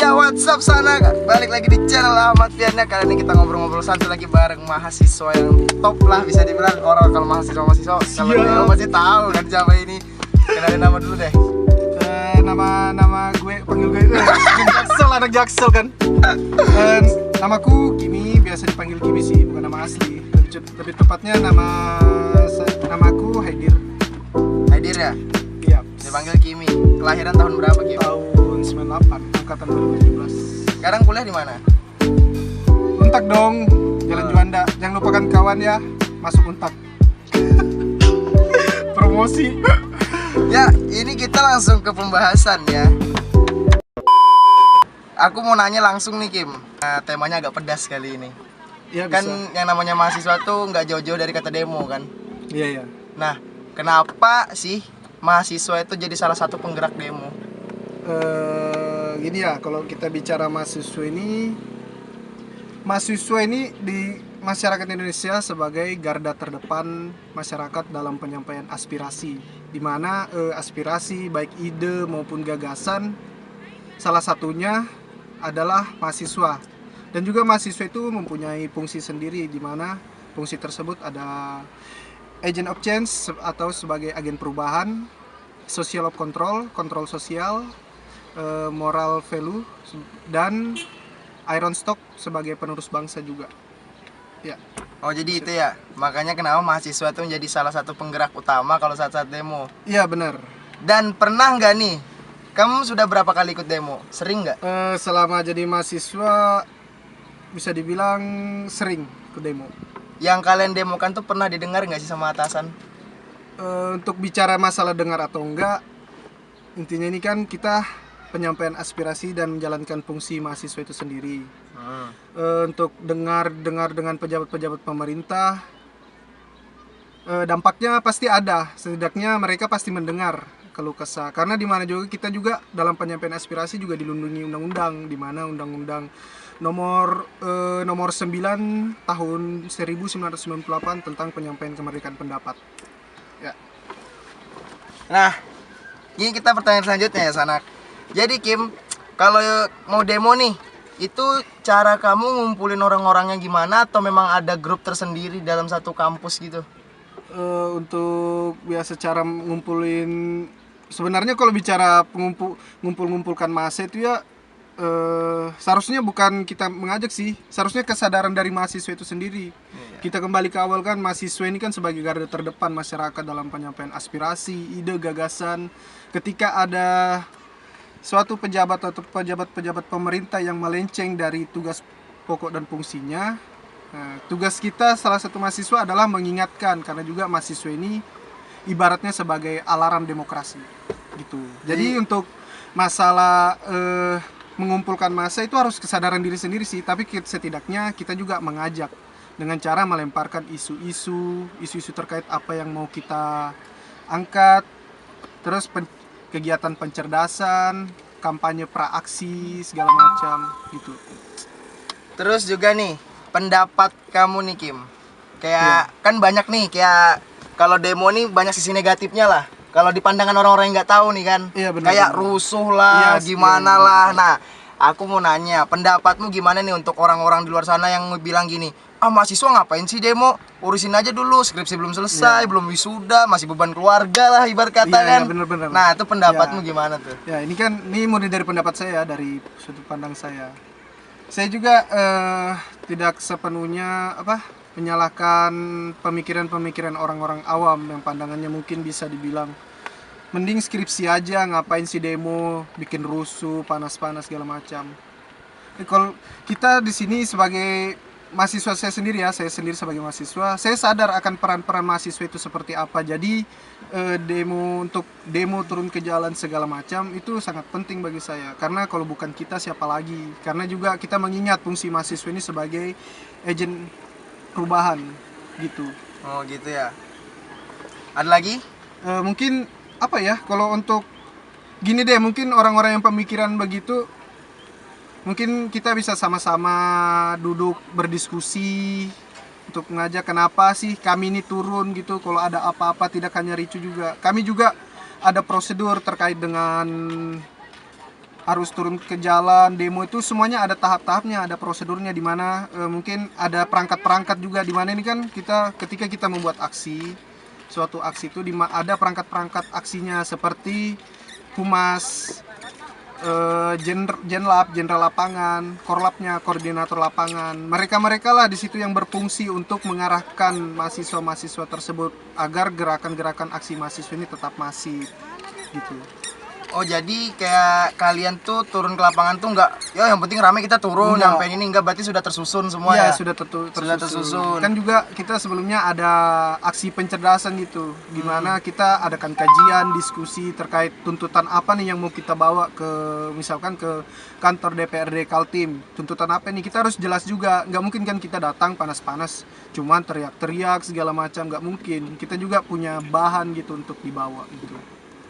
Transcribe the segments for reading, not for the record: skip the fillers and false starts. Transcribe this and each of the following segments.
Ya, what's up sana? Balik lagi di channel Ahmad Fiana. Kali ini kita ngobrol-ngobrol santai lagi bareng mahasiswa yang top lah, bisa dibilang orang kalau mahasiswa. Kalau Deo masih tahu kan siapa ini. Kenalin nama dulu deh. Nama gue, panggil gue Jaksel, anak Jaksel kan. Namaku Kimi, biasa dipanggil Kimi sih, bukan nama asli. Lebih tepatnya namaku Haidir. Haidir ya? Iya. Dipanggil Kimi. Kelahiran tahun berapa, Kimi? Tahun 98, angkatan 2017. Sekarang kuliah di mana? Untak dong, Jalan Juanda. Jangan lupakan kawan ya, masuk Untak. Promosi. Ya, ini kita langsung ke pembahasan ya. Aku mau nanya langsung nih, Kim. Nah, temanya agak pedas kali ini. Iya, Kan bisa. yang namanya mahasiswa tuh nggak jauh-jauh dari kata demo kan. Iya, iya. Nah, kenapa sih mahasiswa itu jadi salah satu penggerak demo? Gini ya, kalau kita bicara mahasiswa ini di masyarakat Indonesia sebagai garda terdepan masyarakat dalam penyampaian aspirasi, di mana aspirasi baik ide maupun gagasan salah satunya adalah mahasiswa. Dan juga mahasiswa itu mempunyai fungsi sendiri, di mana fungsi tersebut ada agent of change atau sebagai agen perubahan, social of control, kontrol sosial, moral value, dan iron stock sebagai penerus bangsa juga. Ya. Oh, jadi itu ya. Makanya kenapa mahasiswa itu menjadi salah satu penggerak utama kalau saat-saat demo. Iya, benar. Dan pernah nggak nih, kamu sudah berapa kali ikut demo? Sering nggak? Selama jadi mahasiswa bisa dibilang sering ke demo. Yang kalian demokan tuh pernah didengar nggak sih sama atasan? Untuk bicara masalah dengar atau enggak, intinya ini kan kita penyampaian aspirasi dan menjalankan fungsi mahasiswa itu sendiri. Untuk dengar dengan pejabat-pejabat pemerintah, dampaknya pasti ada. Setidaknya mereka pasti mendengar keluh kesah. Karena di mana juga kita juga dalam penyampaian aspirasi juga dilindungi undang-undang, di mana undang-undang nomor 9 tahun 1998 tentang penyampaian kemerdekaan pendapat. Ya. Nah, ini kita pertanyaan selanjutnya ya, Sanak. Jadi, Kim, kalau mau demo nih, itu cara kamu ngumpulin orang-orangnya gimana, atau memang ada grup tersendiri dalam satu kampus gitu? Untuk biasa cara ngumpulin, sebenarnya kalau bicara ngumpulkan massa itu ya seharusnya bukan kita mengajak sih, seharusnya kesadaran dari mahasiswa itu sendiri. Kita kembali ke awal kan, mahasiswa ini kan sebagai garda terdepan masyarakat dalam penyampaian aspirasi, ide, gagasan. Ketika ada suatu pejabat atau pejabat pemerintah yang melenceng dari tugas pokok dan fungsinya, tugas kita salah satu mahasiswa adalah mengingatkan, karena juga mahasiswa ini ibaratnya sebagai alarm demokrasi gitu. Jadi untuk masalah mengumpulkan massa itu harus kesadaran diri sendiri sih, tapi setidaknya kita juga mengajak dengan cara melemparkan isu-isu terkait apa yang mau kita angkat, terus kegiatan pencerdasan, kampanye praaksi segala macam gitu. Terus juga nih, pendapat kamu nih, Kim. Kayak kan banyak nih, kayak kalau demo nih banyak sisi negatifnya lah. Kalau di pandangan orang-orang yang nggak tahu nih kan, Iya, benar, kayak benar. rusuh lah, Iya, gimana iya, lah. benar. Nah, aku mau nanya, pendapatmu gimana nih untuk orang-orang di luar sana yang bilang gini, mahasiswa ngapain sih demo? Urusin aja dulu, skripsi belum selesai, belum wisuda, masih beban keluarga lah ibarat kata Iya, kan. iya, benar-benar. Nah, itu pendapatmu Ya. gimana tuh? Ya, ini murni dari pendapat saya, dari sudut pandang saya. Saya juga tidak sepenuhnya menyalahkan pemikiran-pemikiran orang-orang awam yang pandangannya mungkin bisa dibilang mending skripsi aja, ngapain sih demo, bikin rusuh, panas-panas segala macam. Kalau kita di sini sebagai mahasiswa, saya sendiri sebagai mahasiswa, saya sadar akan peran-peran mahasiswa itu seperti apa. Jadi untuk demo turun ke jalan segala macam itu sangat penting bagi saya, karena kalau bukan kita siapa lagi. Karena juga kita mengingat fungsi mahasiswa ini sebagai agen perubahan gitu. Oh, gitu ya. Ada lagi? Mungkin kalau untuk gini deh, mungkin orang-orang yang pemikiran begitu, mungkin kita bisa sama-sama duduk berdiskusi untuk mengajak kenapa sih kami ini turun gitu. Kalau ada apa-apa, tidak hanya ricu juga, kami juga ada prosedur terkait dengan harus turun ke jalan, demo itu semuanya ada tahap-tahapnya, ada prosedurnya, di mana mungkin ada perangkat-perangkat juga, di mana ini kan kita ketika kita membuat aksi, suatu aksi itu ada perangkat-perangkat aksinya seperti humas, jenderal lapangan, korlapnya, koordinator lapangan. Mereka lah di situ yang berfungsi untuk mengarahkan mahasiswa-mahasiswa tersebut agar gerakan-gerakan aksi mahasiswa ini tetap masif gitu. Oh jadi kayak kalian tuh turun ke lapangan tuh nggak, ya yang penting rame kita turun, Enggak. nyampein ini enggak, berarti sudah tersusun semua Iya, ya? sudah Sudah tersusun. Kan juga kita sebelumnya ada aksi pencerdasan gitu, di mana kita adakan kajian, diskusi terkait tuntutan apa nih yang mau kita bawa ke, misalkan ke kantor DPRD Kaltim. Tuntutan apa nih? Kita harus jelas juga. Nggak mungkin kan kita datang panas-panas, cuman teriak-teriak segala macam, nggak mungkin. Kita juga punya bahan gitu untuk dibawa gitu.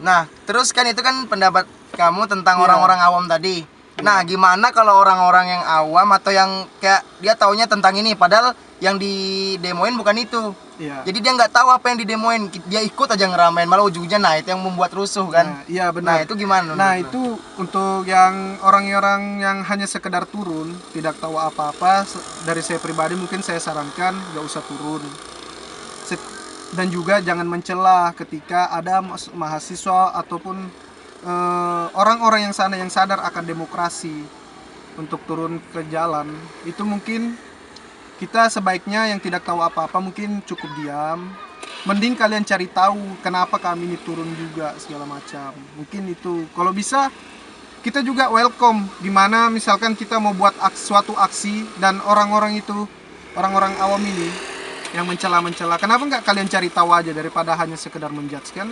Nah, terus kan itu kan pendapat kamu tentang Iya. orang-orang awam tadi. Nah, gimana kalau orang-orang yang awam atau yang kayak dia taunya tentang ini, padahal yang didemoin bukan itu. Iya. Jadi dia nggak tahu apa yang didemoin, dia ikut aja ngeramein, malah ujungnya nah itu yang membuat rusuh kan. Nah, iya Nah, benar. itu gimana? Nah, menurut itu untuk yang orang-orang yang hanya sekedar turun, tidak tahu apa-apa, dari saya pribadi mungkin saya sarankan nggak usah turun. Dan juga jangan mencela ketika ada mahasiswa ataupun orang-orang yang sana yang sadar akan demokrasi untuk turun ke jalan. Itu mungkin kita sebaiknya yang tidak tahu apa-apa mungkin cukup diam. Mending kalian cari tahu kenapa kami ini turun juga segala macam. Mungkin itu. Kalau bisa kita juga welcome, dimana misalkan kita mau buat suatu aksi dan orang-orang itu, orang-orang awam ini yang mencela-mencela, kenapa nggak kalian cari tahu aja daripada hanya sekedar menjudge, kan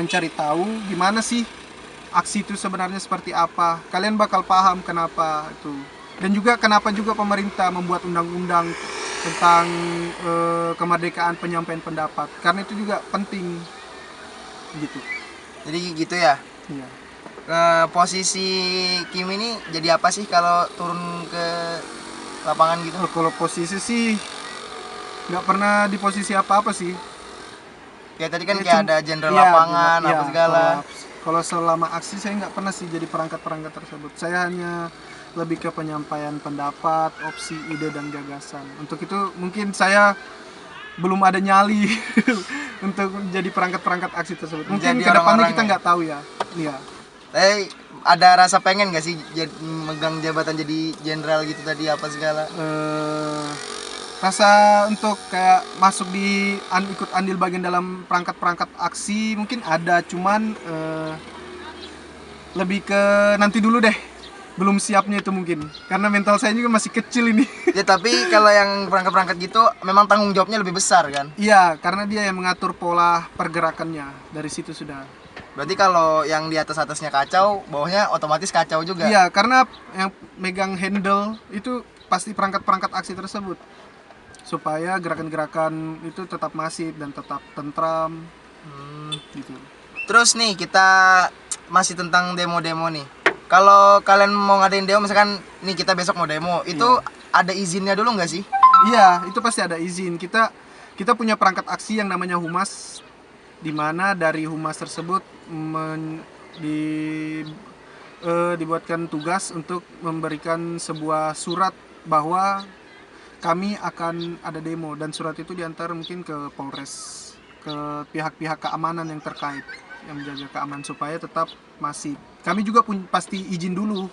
mencari tahu gimana sih aksi itu sebenarnya seperti apa, kalian bakal paham kenapa itu. Dan juga kenapa juga pemerintah membuat undang-undang tentang kemerdekaan penyampaian pendapat, karena itu juga penting gitu. Jadi gitu ya. Iya. Posisi Kim ini jadi apa sih kalau turun ke lapangan gitu? Kalau posisi sih nggak pernah di posisi apa-apa sih. Kayak tadi kan Ya, kayak ada jenderal iya, lapangan iya, apa segala. kalau selama aksi saya nggak pernah sih jadi perangkat-perangkat tersebut. Saya hanya lebih ke penyampaian pendapat, opsi, ide dan gagasan. Untuk itu mungkin saya belum ada nyali untuk jadi perangkat-perangkat aksi tersebut. Mungkin Menjadi kedepannya orang-orang kita ya? nggak tahu ya. Iya. Ada rasa pengen gak sih megang jabatan jadi jenderal gitu tadi apa segala? Rasa untuk kayak masuk di ikut andil bagian dalam perangkat-perangkat aksi mungkin ada, cuman lebih ke nanti dulu deh, belum siapnya itu mungkin karena mental saya juga masih kecil ini. Ya tapi kalau yang perangkat-perangkat gitu memang tanggung jawabnya lebih besar kan? Iya, karena dia yang mengatur pola pergerakannya, dari situ sudah. Berarti kalau yang di atasnya kacau, bawahnya otomatis kacau juga. Iya, karena yang megang handle itu pasti perangkat-perangkat aksi tersebut, supaya gerakan-gerakan itu tetap masif dan tetap tentram gitu. Terus nih kita masih tentang demo-demo nih. Kalau kalian mau ngadain demo, misalkan nih kita besok mau demo, itu ada izinnya dulu nggak sih? Iya, itu pasti ada izin. Kita punya perangkat aksi yang namanya humas, di mana dari humas tersebut dibuatkan tugas untuk memberikan sebuah surat bahwa kami akan ada demo, dan surat itu diantar mungkin ke Polres, ke pihak-pihak keamanan yang terkait yang menjaga keamanan supaya tetap masif. Kami juga pasti izin dulu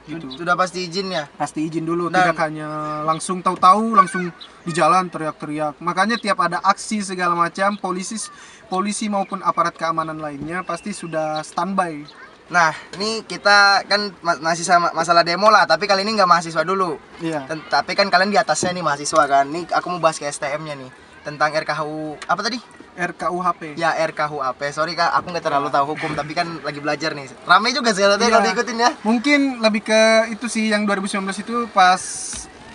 gitu. Sudah pasti izin ya? Pasti izin dulu, Dan- tidak hanya langsung tahu-tahu langsung di jalan teriak-teriak. Makanya tiap ada aksi segala macam, polisi maupun aparat keamanan lainnya pasti sudah standby. Nah, ini kita kan masih sama masalah demo lah, tapi kali ini nggak mahasiswa dulu. Iya. Tapi kan kalian di atasnya nih mahasiswa kan. Nih aku mau bahas ke STM-nya nih tentang RKHU apa tadi? RKUHP. Ya RKHUAP. Sorry Kak, aku nggak terlalu tahu hukum, tapi kan lagi belajar nih. Rame juga sih Iya. kalau diikutin ya. Mungkin lebih ke itu sih, yang 2019 itu pas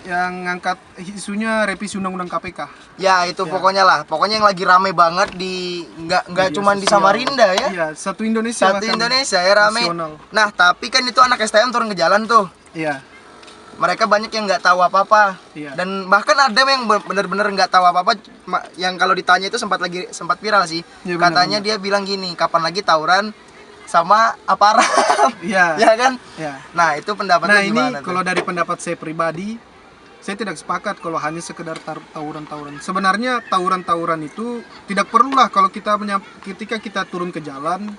yang ngangkat isunya revisi undang-undang KPK. Ya itu pokoknya lah. Pokoknya yang lagi rame banget di nggak Media cuma di sosial. Samarinda ya. Iya, satu Indonesia. Satu bahkan. Indonesia ya rame. Nasional. Nah, tapi kan itu anak STM turun ke jalan tuh. Iya. Mereka banyak yang nggak tahu apa-apa. Iya. Dan bahkan ada yang benar-benar nggak tahu apa-apa, yang kalau ditanya itu sempat viral sih. Iya, benar, Katanya dia bilang gini, kapan lagi tawuran sama aparat. Iya. Ya kan? Ya. Nah, itu pendapatnya Nah ini gimana tuh? kalau dari pendapat saya pribadi, saya tidak sepakat kalau hanya sekedar tawuran-tawuran. Sebenarnya tawuran-tawuran itu tidak perlulah kalau ketika kita turun ke jalan,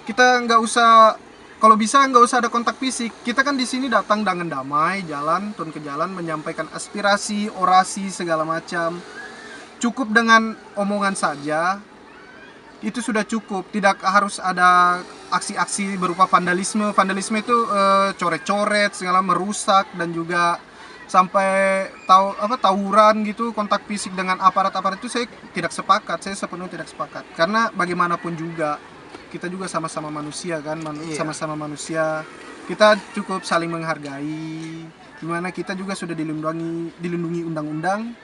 kita nggak usah, kalau bisa nggak usah ada kontak fisik. Kita kan di sini datang dengan damai, turun ke jalan, menyampaikan aspirasi, orasi segala macam. Cukup dengan omongan saja, itu sudah cukup. Tidak harus ada aksi-aksi berupa vandalisme. Vandalisme itu coret-coret segala, merusak, dan juga sampai tawuran gitu, kontak fisik dengan aparat-aparat, itu saya tidak sepakat. Saya sepenuhnya tidak sepakat, karena bagaimanapun juga kita juga sama-sama manusia kan, Iya. sama-sama manusia. Kita cukup saling menghargai, dimana kita juga sudah dilindungi undang-undang.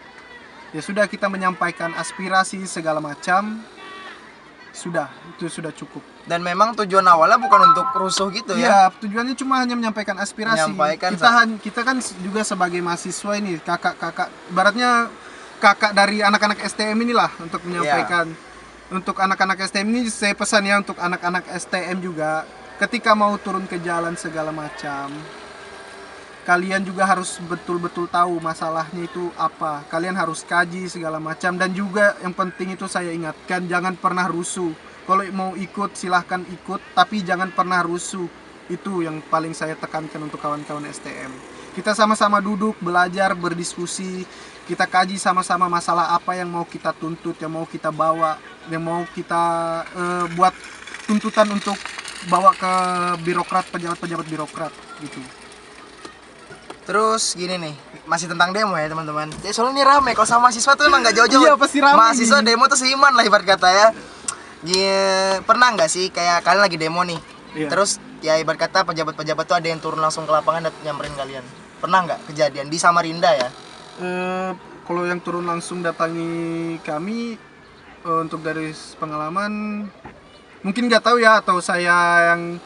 Ya sudah, kita menyampaikan aspirasi segala macam, sudah, itu sudah cukup. Dan memang tujuan awalnya bukan untuk rusuh gitu ya. Iya, tujuannya cuma hanya menyampaikan aspirasi. Menyampaikan Kita kan juga sebagai mahasiswa ini, kakak-kakak, baratnya kakak dari anak-anak STM inilah, untuk menyampaikan. Untuk anak-anak STM ini saya pesan ya, untuk anak-anak STM juga, ketika mau turun ke jalan segala macam, kalian juga harus betul-betul tahu masalahnya itu apa. Kalian harus kaji segala macam, dan juga yang penting itu saya ingatkan, jangan pernah rusuh. Kalau mau ikut silahkan ikut, tapi jangan pernah rusuh. Itu yang paling saya tekankan untuk kawan-kawan STM. Kita sama-sama duduk, belajar, berdiskusi, kita kaji sama-sama masalah apa yang mau kita tuntut, yang mau kita bawa, yang mau kita buat tuntutan untuk bawa ke birokrat, pejabat-pejabat birokrat gitu. Terus gini nih, masih tentang demo ya teman-teman. Jadi soalnya ini rame, kalau sama mahasiswa tuh emang gak jauh-jauh. Iya, pasti rame Mahasiswa nih. demo tuh seiman lah ibarat kata ya. Pernah nggak sih kayak kalian lagi demo nih, Iya. terus ya ibarat kata pejabat-pejabat tuh ada yang turun langsung ke lapangan dan nyamperin kalian? Pernah nggak kejadian di Samarinda ya? Kalau yang turun langsung datangi kami, untuk dari pengalaman mungkin nggak tahu ya, atau saya yang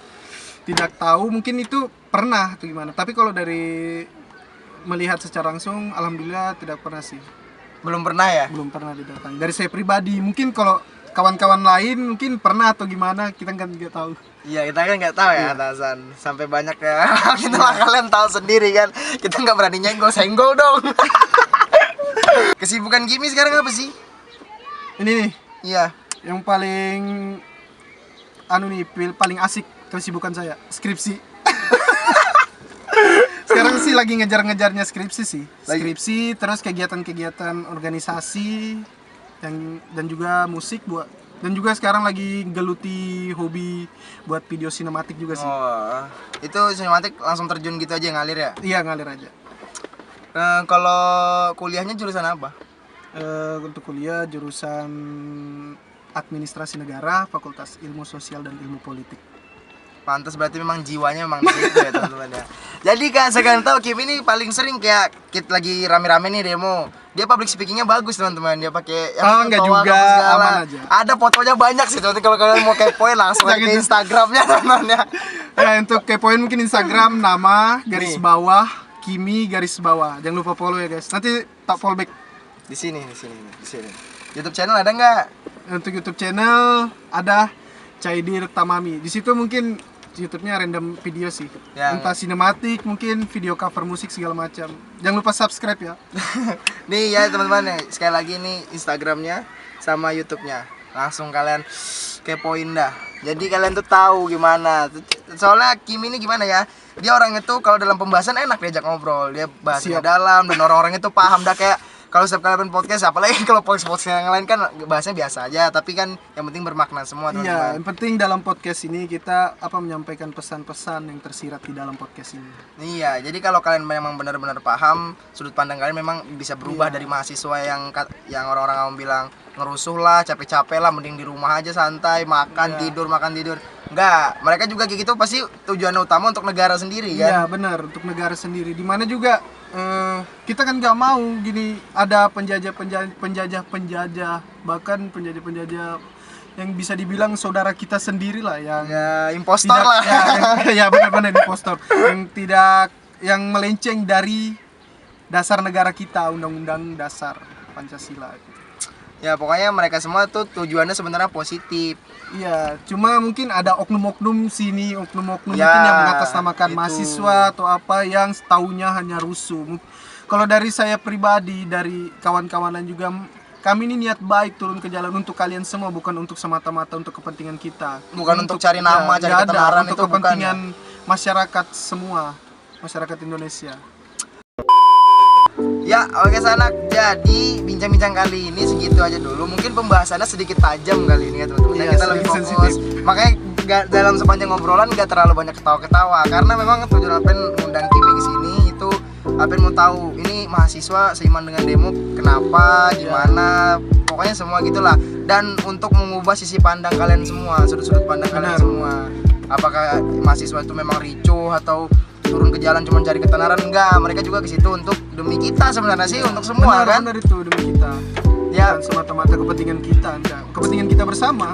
tidak tahu, mungkin itu pernah atau gimana. Tapi kalau dari melihat secara langsung, alhamdulillah tidak pernah sih. Belum pernah ya? Belum pernah didatangi. Dari saya pribadi, mungkin kalau kawan-kawan lain mungkin pernah atau gimana, kita kan nggak tahu. Iya, kita kan nggak tahu ya atasan. Sampai banyak ya. Gitu lah, kalian tahu sendiri kan. Kita nggak berani senggol dong. Kesibukan Kimi sekarang apa sih? Ini nih, Iya. yang paling paling asik kesibukan saya, skripsi. Sekarang sih lagi ngejar-ngejarnya skripsi sih. Skripsi, terus kegiatan-kegiatan organisasi dan juga musik dan juga sekarang lagi geluti hobi buat video sinematik juga sih. Oh, itu sinematik langsung terjun gitu aja ngalir ya? Iya, ngalir aja. Kalau kuliahnya jurusan apa? Untuk kuliah jurusan Administrasi Negara, Fakultas Ilmu Sosial dan Ilmu Politik. Pantas, berarti memang jiwanya memang gitu ya teman-teman ya. Jadi kan sekarang tahu Kim ini paling sering kayak kita lagi rame-rame nih demo. Dia public speakingnya bagus teman-teman. Dia pakai Enggak toa, juga, apa segala. aman aja. Ada fotonya banyak sih teman-teman. Kalau kalian mau kepoin langsung aja ke Jangan- Instagramnya teman-teman ya. Ya, untuk kepoin mungkin Instagram nama garis Nih. bawah Kimi garis bawah. Jangan lupa follow ya guys. Nanti tak follow back. Di sini. YouTube channel ada nggak? Untuk YouTube channel ada Caidir Tamami. Di situ mungkin YouTube-nya random video sih. Ya. Entah sinematik, mungkin video cover musik segala macam. Jangan lupa subscribe ya. Nih ya teman-teman ya, sekali lagi nih Instagramnya sama YouTube-nya. Langsung kalian kepoin dah. Jadi kalian tuh tahu gimana. Soalnya Kim ini gimana ya? Dia orangnya tuh kalau dalam pembahasan enak diajak ngobrol. Dia bahasnya Siap. dalam dan orang-orangnya tuh paham dah kayak kalau setiap kali podcast, apalagi kalau podcast yang lain kan bahasanya biasa aja, tapi kan yang penting bermakna semua Iya, teman-teman. yang penting dalam podcast ini kita menyampaikan pesan-pesan yang tersirat di dalam podcast ini. Iya, jadi kalau kalian memang benar-benar paham, sudut pandang kalian memang bisa berubah dari mahasiswa yang orang-orang kamu bilang ngerusuh lah, capek-capek lah, mending di rumah aja santai, makan tidur. Enggak, mereka juga kayak gitu pasti tujuan utama untuk negara sendiri Iya, kan. benar, untuk negara sendiri. Dimana juga kita kan nggak mau gini ada penjajah, bahkan penjajah yang bisa dibilang saudara kita sendiri lah, yang Ya, impostor tidak, lah. ya benar-benar impostor, yang melenceng dari dasar negara kita, Undang-Undang Dasar Pancasila. Ya pokoknya mereka semua tuh tujuannya sebenarnya positif. Iya, cuma mungkin ada oknum-oknum sini, oknum-oknum Ya, mungkin yang mengatasnamakan itu. mahasiswa atau apa yang taunya hanya rusuh. Kalau dari saya pribadi, dari kawan-kawan lain juga, kami ini niat baik turun ke jalan untuk kalian semua, bukan untuk semata-mata untuk kepentingan kita. Bukan untuk cari nama, cari nggak ada, ketenaran, untuk itu bukan, kepentingan masyarakat semua, masyarakat Indonesia. Ya oke Sanak, jadi bincang-bincang kali ini segitu aja dulu. Mungkin pembahasannya sedikit tajam kali ini ya teman-teman. Iya, Kita lebih sedikit fokus. sensitif. Makanya dalam sepanjang ngobrolan gak terlalu banyak ketawa-ketawa. Karena memang tujuan Alpen ngundang Kimi ke sini itu Alpen mau tahu ini mahasiswa seiman dengan demo kenapa, gimana, pokoknya semua gitulah. Dan untuk mengubah sisi pandang kalian semua, sudut-sudut pandang kalian Benar. semua. Apakah mahasiswa itu memang ricuh atau turun ke jalan cuma cari ketenaran? Enggak, mereka juga ke situ untuk demi kita sebenarnya sih, untuk semua Benar, kan. benar itu demi kita. Ya. Bukan semata-mata kepentingan kita, enggak. Kepentingan kita bersama.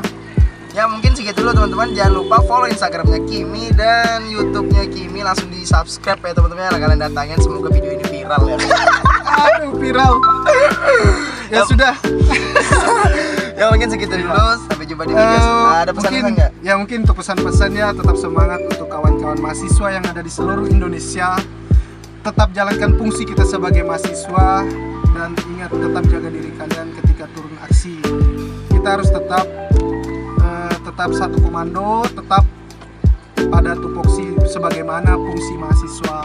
Ya mungkin segitu dulu teman-teman. Jangan lupa follow Instagramnya Kimi dan YouTube-nya Kimi, langsung di subscribe ya teman-teman. Kalian datangin, semoga video ini viral ya. Aduh, viral. Ya sudah. Ya mungkin segitu dulu. Sampai jumpa di video selanjutnya. Ada pesan-pesan Mungkin, nggak? ya mungkin untuk pesan-pesannya tetap semangat untuk kawan-kawan mahasiswa yang ada di seluruh Indonesia. Tetap jalankan fungsi kita sebagai mahasiswa dan ingat tetap jaga diri kalian ketika turun aksi. Kita harus tetap satu komando, tetap pada tupoksi sebagaimana fungsi mahasiswa.